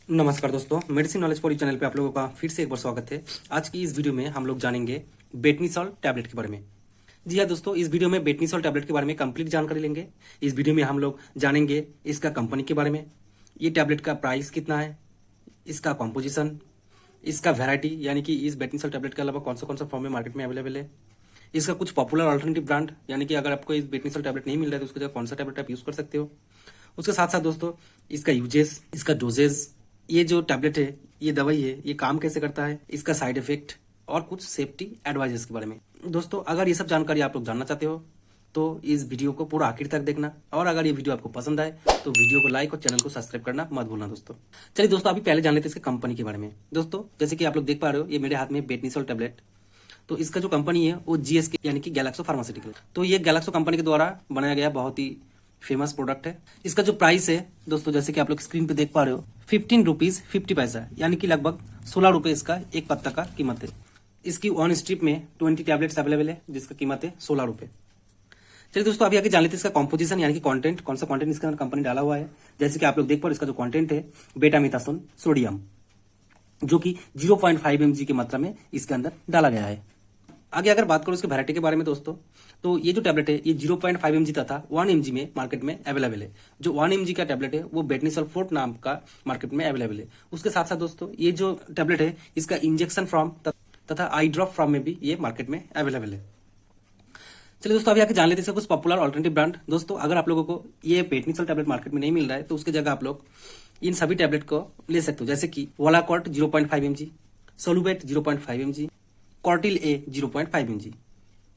नमस्कार दोस्तों, medicine knowledge for you channel पे आप लोगों का फिर से एक बार स्वागत है। आज की इस वीडियो में हम लोग जानेंगे बेटनीसॉल टैबलेट के बारे में। जी हाँ दोस्तों, इस वीडियो में बेटनीसॉल टैबलेट के बारे में कंप्लीट जानकारी लेंगे। इस वीडियो में हम लोग जानेंगे इसका कंपनी के बारे में, ये टैबलेट का प्राइस कितना है, इसका कॉम्पोजिशन, इसका वेराइटी यानी कि इस बेटनीसॉल टैबलेट के अलावा कौन सा फॉर्म में मार्केट में अवेलेबल है, इसका कुछ पॉपुलर अल्टरनेटिव ब्रांड यानी कि अगर आपको इस बेटनीसॉल टैबलेट नहीं मिल रहा है तो उसकी जगह कौन सा टैबलेट आप यूज कर सकते हो। उसके साथ साथ दोस्तों इसका यूजेस, इसका डोजेज, ये जो टैबलेट है, ये दवाई है, ये काम कैसे करता है, इसका साइड इफेक्ट और कुछ सेफ्टी एडवाइजेस के बारे में। दोस्तों अगर ये सब जानकारी आप लोग जानना चाहते हो तो इस वीडियो को पूरा आखिर तक देखना, और अगर ये वीडियो आपको पसंद आए तो वीडियो को लाइक और चैनल को सब्सक्राइब करना मत भूलना दोस्तों। चलिए दोस्तों, अभी पहले जान लेते हैं इसके कंपनी के बारे में। दोस्तों जैसे कि आप लोग देख पा रहे हो, ये मेरे हाथ में बेटनीसॉल टैबलेट, तो इसका जो कंपनी है वो जीएसके यानी कि गैलेक्सो फार्मास्यूटिकल। तो ये गैलेक्सो कंपनी के द्वारा बनाया गया बहुत ही फेमस प्रोडक्ट है। इसका जो प्राइस है दोस्तों, जैसे कि आप लोग स्क्रीन पे देख पा रहे हो, 15 रुपीज 50 पैसा यानी कि लगभग 16 रुपए इसका एक पत्ता का कीमत है। इसकी वन स्ट्रिप में 20 टैबलेट्स अवेलेबल है जिसका कीमत है 16 रुपए। चलिए दोस्तों, अभी आगे जान लेते हैं इसका कॉम्पोजिशन यानी कि कंटेंट, कौन सा कंटेंट इसके अंदर कंपनी डाला हुआ है। जैसे कि आप लोग देख पा रहे हो, इसका जो कंटेंट है बेटामिथासोन सोडियम, जो कि 0.5 mg की मात्रा में इसके अंदर डाला गया है। आगे अगर बात करो इसके वैरायटी के बारे में दोस्तों, तो ये जो टैबलेट है ये 0.5 mg तथा 1 mg में मार्केट में अवेलेबल है। जो 1 mg का टैबलेट है वो बेटनीसॉल फोर्ट नाम का मार्केट में अवेलेबल है। उसके साथ साथ दोस्तों ये जो टैबलेट है इसका इंजेक्शन फॉर्म तथा आई ड्रॉप फॉर्म में भी ये मार्केट में अवेलेबल है। चलिए दोस्तों, अभी आके जान लेते हैं इसका कुछ पॉपुलर ऑल्टरनेटिव ब्रांड। दोस्तों अगर आप लोगों को ये बेटनीसॉल टैबलेट मार्केट में नहीं मिल रहा है तो उसकी जगह आप लोग इन सभी टैबलेट को ले सकते हो, जैसे कि वोलाकॉट 0.5 mg, सोलुबेट 0.5 mg, कॉर्टिल ए 0.5 mg।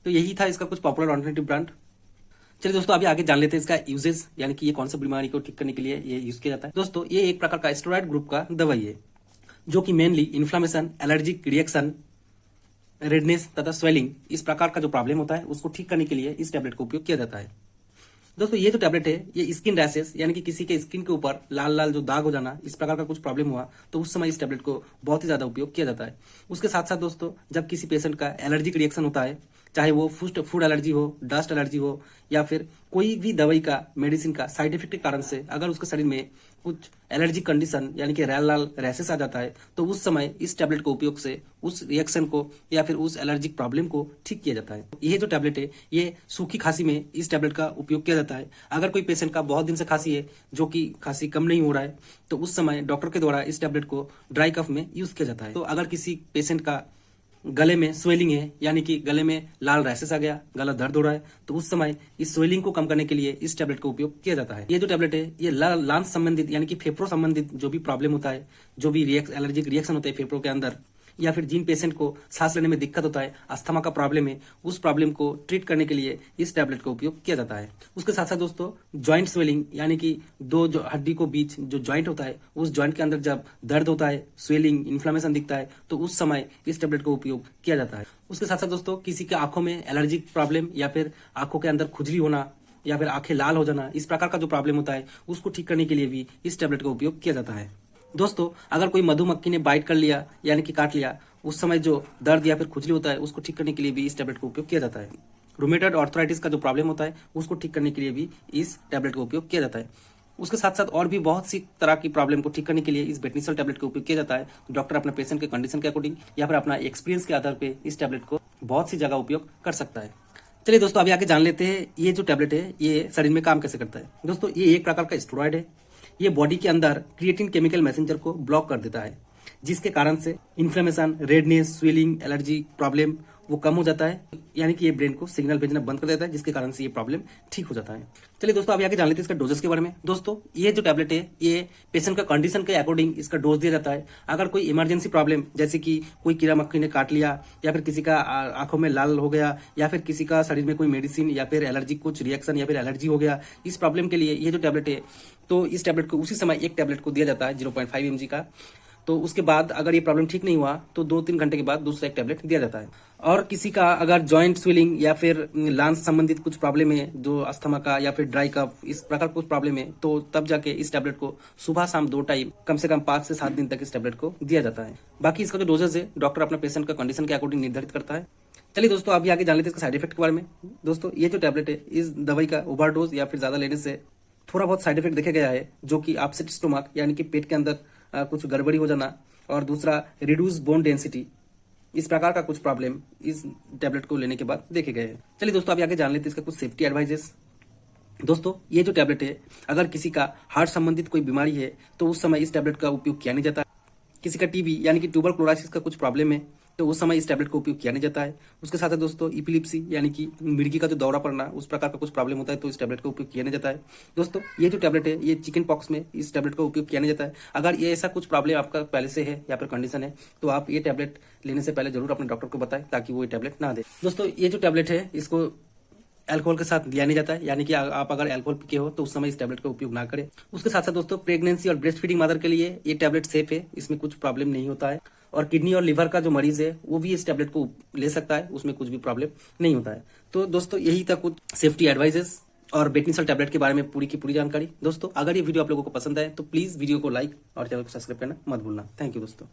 तो यही था इसका कुछ पॉपुलर ऑल्टरनेटिव ब्रांड। चलिए दोस्तों, अभी आगे जान लेते हैं इसका यूजेस यानी कि ये कौन सा बीमारी को ठीक करने के लिए ये यूज किया जाता है। दोस्तों ये एक प्रकार का स्टेरॉइड ग्रुप का दवाई है जो कि mainly inflammation, allergic reaction, redness तथा स्वेलिंग, इस प्रकार का जो प्रॉब्लम होता है उसको ठीक करने के लिए इस टैबलेट का उपयोग किया जाता है। दोस्तों ये जो टैबलेट है ये स्किन रैशेस यानी कि किसी के स्किन के ऊपर लाल लाल जो दाग हो जाना, इस प्रकार का कुछ प्रॉब्लम हुआ तो उस समय इस टैबलेट को बहुत ही ज्यादा उपयोग किया जाता है। उसके साथ साथ दोस्तों जब किसी पेशेंट का एलर्जिक रिएक्शन होता है, चाहे वो फूड एलर्जी हो, डस्ट एलर्जी हो, या फिर कोई भी दवाई का, मेडिसिन का साइड इफेक्ट के कारण से अगर उसके शरीर में कुछ एलर्जी कंडीशन यानी कि लाल लाल रैसेस आ जाता है तो उस समय इस टैबलेट के उपयोग से उस रिएक्शन को या फिर उस एलर्जिक प्रॉब्लम को ठीक किया जाता है। ये जो टैबलेट है ये सूखी खांसी में इस टैबलेट का उपयोग किया जाता है। अगर कोई पेशेंट का बहुत दिन से खांसी है, जो कि खांसी कम नहीं हो रहा है, तो उस समय डॉक्टर के द्वारा इस टैबलेट को ड्राई कफ में यूज किया जाता है। तो अगर किसी पेशेंट का गले में स्वेलिंग है यानी कि गले में लाल रैसेस आ गया, गला दर्द हो रहा है, तो उस समय इस स्वेलिंग को कम करने के लिए इस टैबलेट का उपयोग किया जाता है। ये जो टैबलेट है ये लंग्स संबंधित यानी कि फेफड़ों संबंधित जो भी प्रॉब्लम होता है, जो भी एलर्जिक रिएक्शन होते हैं फेफड़ों के अंदर, या फिर जिन पेशेंट को सांस लेने में दिक्कत होता है, अस्थमा का प्रॉब्लम है, उस प्रॉब्लम को ट्रीट करने के लिए इस टैबलेट का उपयोग किया जाता है। उसके साथ साथ दोस्तों जॉइंट स्वेलिंग यानी कि दो जो हड्डी को बीच जो जॉइंट होता है, उस जॉइंट के अंदर जब दर्द होता है, स्वेलिंग, इन्फ्लेमेशन दिखता है, तो उस समय इस टैबलेट का उपयोग किया जाता है। उसके साथ साथ दोस्तों किसी के आंखों में एलर्जिक प्रॉब्लम या फिर आंखों के अंदर खुजली होना या फिर आंखें लाल हो जाना, इस प्रकार का जो प्रॉब्लम होता है उसको ठीक करने के लिए भी इस टैबलेट का उपयोग किया जाता है। दोस्तों अगर कोई मधुमक्खी ने बाइट कर लिया यानी कि काट लिया, उस समय जो दर्द या फिर खुजली होता है उसको ठीक करने के लिए भी इस टैबलेट का उपयोग किया जाता है। रूमेटॉइड आर्थराइटिस का जो प्रॉब्लम होता है उसको ठीक करने के लिए भी इस टैबलेट का उपयोग किया जाता है। उसके साथ साथ और भी बहुत सी तरह की प्रॉब्लम को ठीक करने के लिए इस बेटनीसॉल टैबलेट का उपयोग किया जाता है। डॉक्टर अपने पेशेंट के कंडीशन के अकॉर्डिंग या फिर अपना एक्सपीरियंस के आधार पर इस टैबलेट को बहुत सी जगह उपयोग कर सकता है। चलिए दोस्तों, अभी आगे जान लेते हैं ये जो टैबलेट है ये शरीर में काम कैसे करता है। दोस्तों ये एक प्रकार का स्टेरॉइड है। ये बॉडी के अंदर क्रिएटिन केमिकल मैसेंजर को ब्लॉक कर देता है, जिसके कारण से inflammation, redness, swelling, allergy problem वो कम हो जाता है, यानी कि ये ब्रेन को सिग्नल भेजना बंद कर देता है, जिसके कारण से ये प्रॉब्लम ठीक हो जाता है। चलिए दोस्तों, अभी आगे जान लेते हैं इसका डोजेस के बारे में। दोस्तों ये जो टैबलेट है ये पेशेंट का कंडीशन के अकॉर्डिंग इसका डोज दिया जाता है। अगर कोई इमरजेंसी प्रॉब्लम जैसे कि कोई कीड़ा मक्खी ने काट लिया, या फिर किसी का आंखों में लाल हो गया, या फिर किसी का शरीर में कोई मेडिसिन या फिर एलर्जी कुछ रिएक्शन या फिर एलर्जी हो गया, इस प्रॉब्लम के लिए ये जो टैबलेट है, तो इस टैबलेट को उसी समय एक टैबलेट को दिया जाता है 0.5 mg का। तो उसके बाद अगर ये प्रॉब्लम ठीक नहीं हुआ तो 2-3 घंटे के बाद दूसरा एक टैबलेट दिया जाता है। और किसी का अगर जॉइंट स्वेलिंग या फिर लंग्स संबंधित कुछ प्रॉब्लम है, जो अस्थमा का या फिर ड्राई कफ, इस प्रकार कुछ प्रॉब्लम है, तो तब जाके इस टैबलेट को सुबह शाम 2 टाइम कम से कम 5 से 7 दिन तक इस टैबलेट को दिया जाता है। बाकी इसका जो डोजेज है डॉक्टर अपने पेशेंट का कंडीशन के अकॉर्डिंग निर्धारित करता है। चलिए दोस्तों, अभी आगे जान लेते हैं इसका साइड इफेक्ट के बारे में। दोस्तों ये जो टैबलेट है इस दवाई का ओवरडोज या फिर ज्यादा लेने से थोड़ा बहुत साइड इफेक्ट देखा गया है, जो कि अपसेट स्टोमक यानी कि पेट के अंदर कुछ गड़बड़ी हो जाना, और दूसरा रिड्यूस बोन डेंसिटी, इस प्रकार का कुछ प्रॉब्लम इस टैबलेट को लेने के बाद देखे गए हैं। चलिए दोस्तों, अभी आगे जान लेते हैं इसका कुछ सेफ्टी एडवाइजेस। दोस्तों, ये जो टैबलेट है, अगर किसी का हार्ट संबंधित कोई बीमारी है तो उस समय इस टैबलेट का उपयोग किया नहीं जाता है। किसी का टीबी यानी कि ट्यूबरक्लोसिस का कुछ प्रॉब्लम है तो उस समय इस टैबलेट का उपयोग किया नहीं जाता है। उसके साथ दोस्तों इपिलिप्सी यानी कि मिर्गी का जो दौरा पड़ना, उस प्रकार का कुछ प्रॉब्लम होता है तो इस टैबलेट का उपयोग किया नहीं जाता है। दोस्तों, ये जो टैबलेट है, ये चिकन पॉक्स में इस टैबलेट का उपयोग किया नहीं जाता है। अगर ये ऐसा कुछ प्रॉब्लम आपका पहले से है या फिर कंडीशन है तो आप ये टैबलेट लेने से पहले जरूर अपने डॉक्टर को बताएं ताकि वो ये टैबलेट ना दे। दोस्तों, ये जो टैबलेट है इसको अल्कोहल के साथ लिया नहीं जाता है, यानी कि आप अगर अल्कोहल पी के हो तो उस समय इस टैबलेट का उपयोग ना करें। उसके साथ साथ दोस्तों, प्रेगनेंसी और ब्रेस्ट फीडिंग मदर के लिए ये टैबलेट सेफ है, इसमें कुछ प्रॉब्लम नहीं होता है। और किडनी और लिवर का जो मरीज है वो भी इस टैबलेट को ले सकता है, उसमें कुछ भी प्रॉब्लम नहीं होता है। तो दोस्तों, यही था कुछ सेफ्टी एडवाइजेस और बेटनीसॉल टैबलेट के बारे में पूरी की पूरी जानकारी। दोस्तों, अगर ये वीडियो आप लोगों को पसंद आए तो प्लीज वीडियो को लाइक और चैनल को सब्सक्राइब करना मत भूलना। थैंक यू दोस्तों।